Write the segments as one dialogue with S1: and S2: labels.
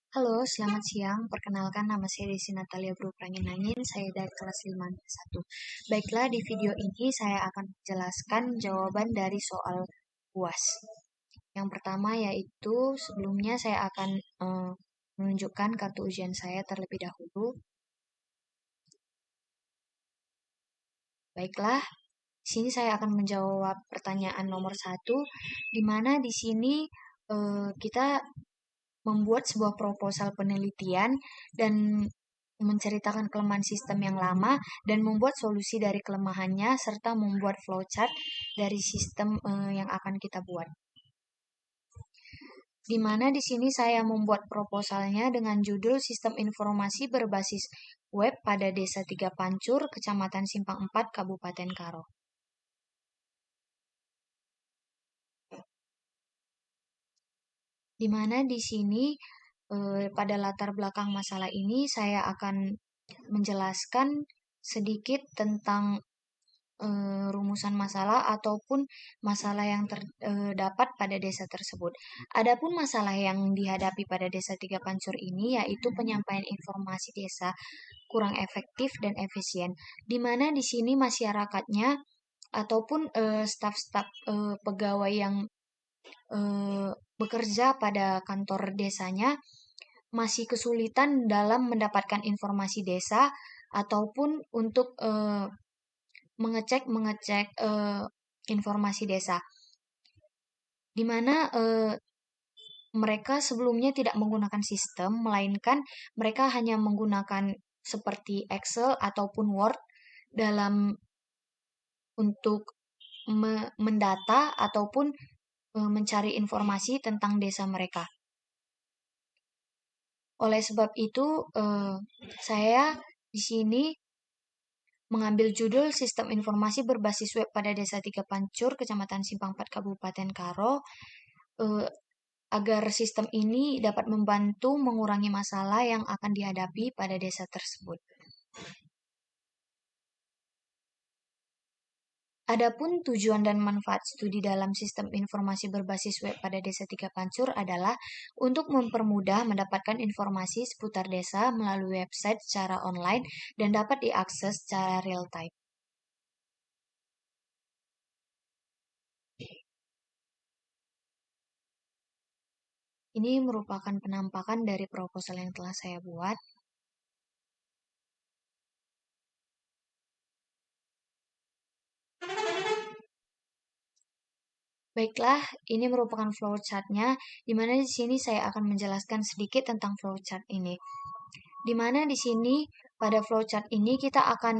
S1: Halo, selamat siang. Perkenalkan, nama saya Desi Natalia Nangin. Saya dari kelas 5 1. Baiklah, di video ini saya akan menjelaskan jawaban dari soal UAS. Yang pertama yaitu sebelumnya saya akan menunjukkan kartu ujian saya terlebih dahulu. Baiklah, di sini saya akan menjawab pertanyaan nomor 1, di mana di sini kita membuat sebuah proposal penelitian dan menceritakan kelemahan sistem yang lama dan membuat solusi dari kelemahannya serta membuat flowchart dari sistem yang akan kita buat. Di mana di sini saya membuat proposalnya dengan judul Sistem Informasi Berbasis Web pada Desa Tiga Pancur, Kecamatan Simpang 4, Kabupaten Karo. Di mana di sini pada latar belakang masalah ini saya akan menjelaskan sedikit tentang rumusan masalah ataupun masalah yang terdapat pada desa tersebut. Adapun masalah yang dihadapi pada desa Tiga Pancur ini yaitu penyampaian informasi desa kurang efektif dan efisien, di mana di sini masyarakatnya ataupun staf-staf pegawai yang bekerja pada kantor desanya masih kesulitan dalam mendapatkan informasi desa ataupun untuk mengecek informasi desa, di mana mereka sebelumnya tidak menggunakan sistem, melainkan mereka hanya menggunakan seperti Excel ataupun Word dalam untuk mendata ataupun mencari informasi tentang desa mereka. Oleh sebab itu, saya di sini mengambil judul Sistem Informasi Berbasis Web pada Desa Tiga Pancur, Kecamatan Simpang 4, Kabupaten Karo, agar sistem ini dapat membantu mengurangi masalah yang akan dihadapi pada desa tersebut. Adapun tujuan dan manfaat studi dalam sistem informasi berbasis web pada Desa Tiga Pancur adalah untuk mempermudah mendapatkan informasi seputar desa melalui website secara online dan dapat diakses secara real time. Ini merupakan penampakan dari proposal yang telah saya buat. Baiklah, ini merupakan flowchart-nya, di mana di sini saya akan menjelaskan sedikit tentang flowchart ini. Di mana di sini pada flowchart ini kita akan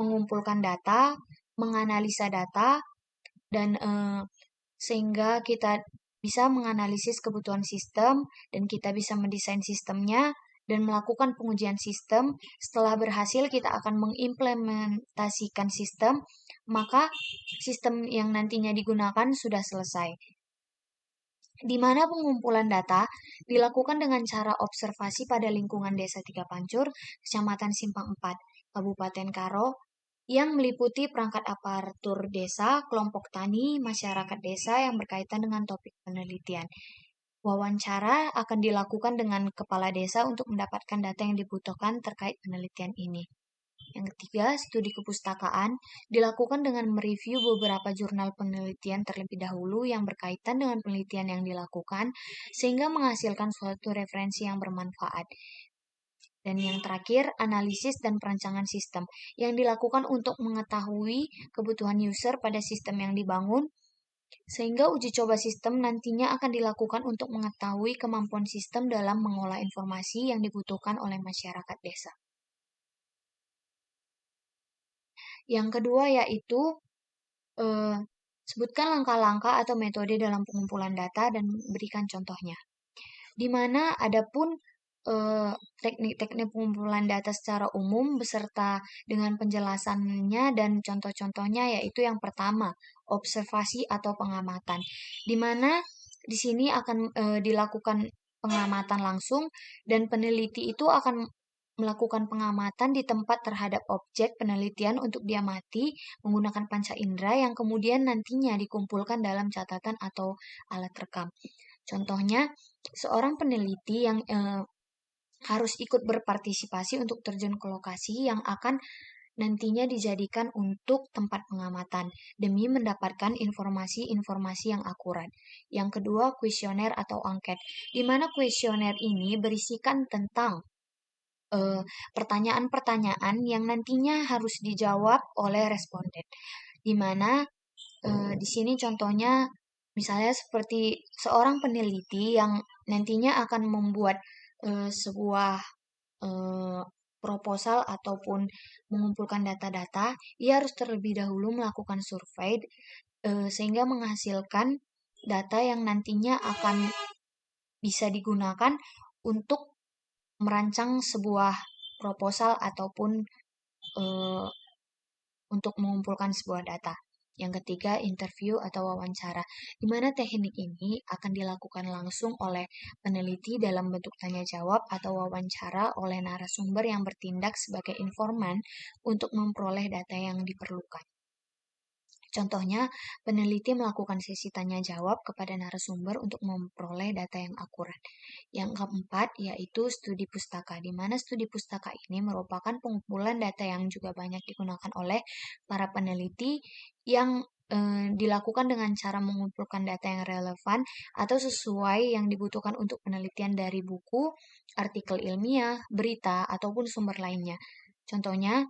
S1: mengumpulkan data, menganalisa data, dan sehingga kita bisa menganalisis kebutuhan sistem dan kita bisa mendesain sistemnya dan melakukan pengujian sistem. Setelah berhasil, kita akan mengimplementasikan sistem, maka sistem yang nantinya digunakan sudah selesai. Di mana pengumpulan data dilakukan dengan cara observasi pada lingkungan Desa Tiga Pancur, Kecamatan Simpang 4, Kabupaten Karo, yang meliputi perangkat aparatur desa, kelompok tani, masyarakat desa yang berkaitan dengan topik penelitian. Wawancara akan dilakukan dengan kepala desa untuk mendapatkan data yang dibutuhkan terkait penelitian ini. Yang ketiga, studi kepustakaan dilakukan dengan mereview beberapa jurnal penelitian terlebih dahulu yang berkaitan dengan penelitian yang dilakukan, sehingga menghasilkan suatu referensi yang bermanfaat. Dan yang terakhir, analisis dan perancangan sistem yang dilakukan untuk mengetahui kebutuhan user pada sistem yang dibangun, sehingga uji coba sistem nantinya akan dilakukan untuk mengetahui kemampuan sistem dalam mengolah informasi yang dibutuhkan oleh masyarakat desa. Yang kedua yaitu sebutkan langkah-langkah atau metode dalam pengumpulan data dan berikan contohnya. Di mana adapun teknik-teknik pengumpulan data secara umum beserta dengan penjelasannya dan contoh-contohnya, yaitu yang pertama, observasi atau pengamatan. Di mana di sini akan dilakukan pengamatan langsung dan peneliti itu akan melakukan pengamatan di tempat terhadap objek penelitian untuk diamati menggunakan panca indera yang kemudian nantinya dikumpulkan dalam catatan atau alat rekam. Contohnya, seorang peneliti yang harus ikut berpartisipasi untuk terjun ke lokasi yang akan nantinya dijadikan untuk tempat pengamatan demi mendapatkan informasi-informasi yang akurat. Yang kedua, kuesioner atau angket, di mana kuesioner ini berisikan tentang eh, pertanyaan-pertanyaan yang nantinya harus dijawab oleh responden. Di mana di sini contohnya misalnya seperti seorang peneliti yang nantinya akan membuat sebuah eh, proposal ataupun mengumpulkan data-data, ia harus terlebih dahulu melakukan survei sehingga menghasilkan data yang nantinya akan bisa digunakan untuk merancang sebuah proposal ataupun eh, untuk mengumpulkan sebuah data. Yang ketiga, interview atau wawancara, di mana teknik ini akan dilakukan langsung oleh peneliti dalam bentuk tanya jawab atau wawancara oleh narasumber yang bertindak sebagai informan untuk memperoleh data yang diperlukan. Contohnya, peneliti melakukan sesi tanya jawab kepada narasumber untuk memperoleh data yang akurat. Yang keempat, yaitu studi pustaka, di mana studi pustaka ini merupakan pengumpulan data yang juga banyak digunakan oleh para peneliti yang dilakukan dengan cara mengumpulkan data yang relevan atau sesuai yang dibutuhkan untuk penelitian dari buku, artikel ilmiah, berita, ataupun sumber lainnya. Contohnya,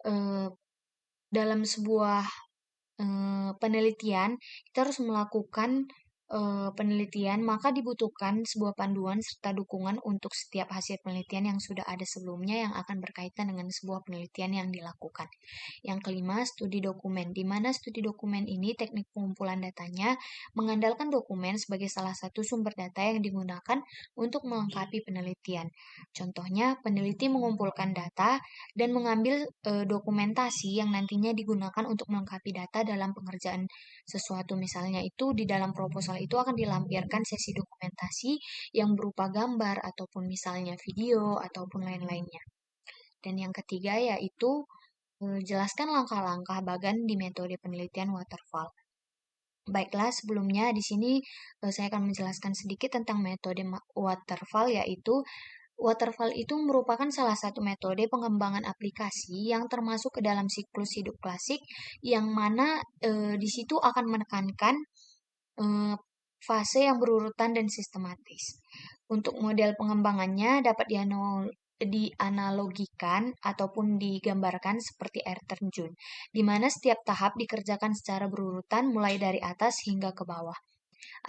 S1: eh, dalam sebuah penelitian, kita harus melakukan penelitian, maka dibutuhkan sebuah panduan serta dukungan untuk setiap hasil penelitian yang sudah ada sebelumnya yang akan berkaitan dengan sebuah penelitian yang dilakukan. Yang kelima, studi dokumen, di mana studi dokumen ini teknik pengumpulan datanya mengandalkan dokumen sebagai salah satu sumber data yang digunakan untuk melengkapi penelitian. Contohnya, peneliti mengumpulkan data dan mengambil dokumentasi yang nantinya digunakan untuk melengkapi data dalam pengerjaan sesuatu. Misalnya itu di dalam proposal itu akan dilampirkan sesi dokumentasi yang berupa gambar ataupun misalnya video ataupun lain-lainnya. Dan yang ketiga yaitu jelaskan langkah-langkah bagan di metode penelitian waterfall. Baiklah, sebelumnya di sini saya akan menjelaskan sedikit tentang metode waterfall, yaitu waterfall itu merupakan salah satu metode pengembangan aplikasi yang termasuk ke dalam siklus hidup klasik, yang mana di situ akan menekankan eh, fase yang berurutan dan sistematis. Untuk model pengembangannya dapat dianalogikan ataupun digambarkan seperti air terjun, di mana setiap tahap dikerjakan secara berurutan mulai dari atas hingga ke bawah.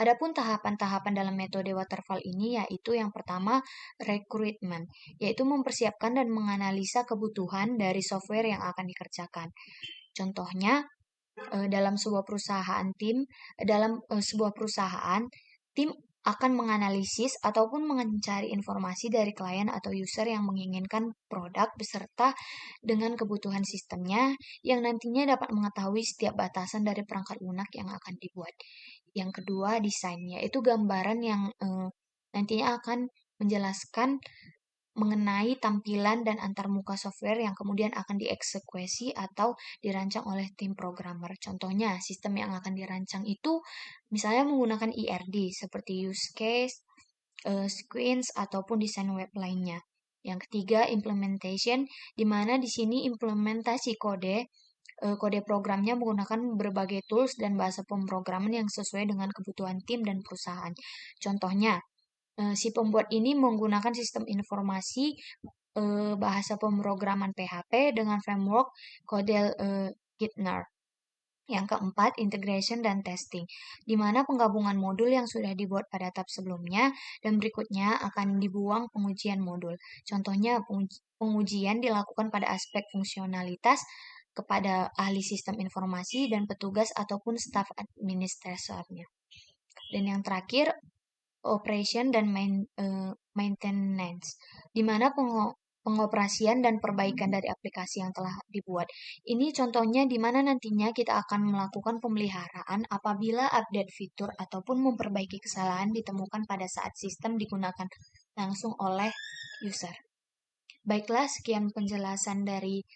S1: Adapun tahapan-tahapan dalam metode waterfall ini yaitu yang pertama recruitment, yaitu mempersiapkan dan menganalisa kebutuhan dari software yang akan dikerjakan. Contohnya dalam sebuah perusahaan tim akan menganalisis ataupun mencari informasi dari klien atau user yang menginginkan produk beserta dengan kebutuhan sistemnya yang nantinya dapat mengetahui setiap batasan dari perangkat lunak yang akan dibuat. Yang kedua, desain, yaitu gambaran yang nantinya akan menjelaskan mengenai tampilan dan antarmuka software yang kemudian akan dieksekusi atau dirancang oleh tim programmer. Contohnya, sistem yang akan dirancang itu misalnya menggunakan ERD seperti use case, screens, ataupun desain web lainnya. Yang ketiga, implementation, di mana di sini implementasi kode programnya menggunakan berbagai tools dan bahasa pemrograman yang sesuai dengan kebutuhan tim dan perusahaan. Contohnya, si pembuat ini menggunakan sistem informasi bahasa pemrograman PHP dengan framework kode Gitner. Yang keempat, integration dan testing, di mana penggabungan modul yang sudah dibuat pada tahap sebelumnya dan berikutnya akan dibuang pengujian modul. Contohnya, pengujian dilakukan pada aspek fungsionalitas kepada ahli sistem informasi dan petugas ataupun staf administratornya. Dan yang terakhir, operation dan maintenance, di mana pengoperasian dan perbaikan dari aplikasi yang telah dibuat. Ini contohnya di mana nantinya kita akan melakukan pemeliharaan apabila update fitur ataupun memperbaiki kesalahan ditemukan pada saat sistem digunakan langsung oleh user. Baiklah, sekian penjelasan dari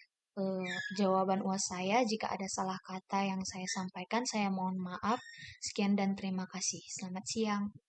S1: jawaban UAS saya. Jika ada salah kata yang saya sampaikan, saya mohon maaf. Sekian dan terima kasih. Selamat siang.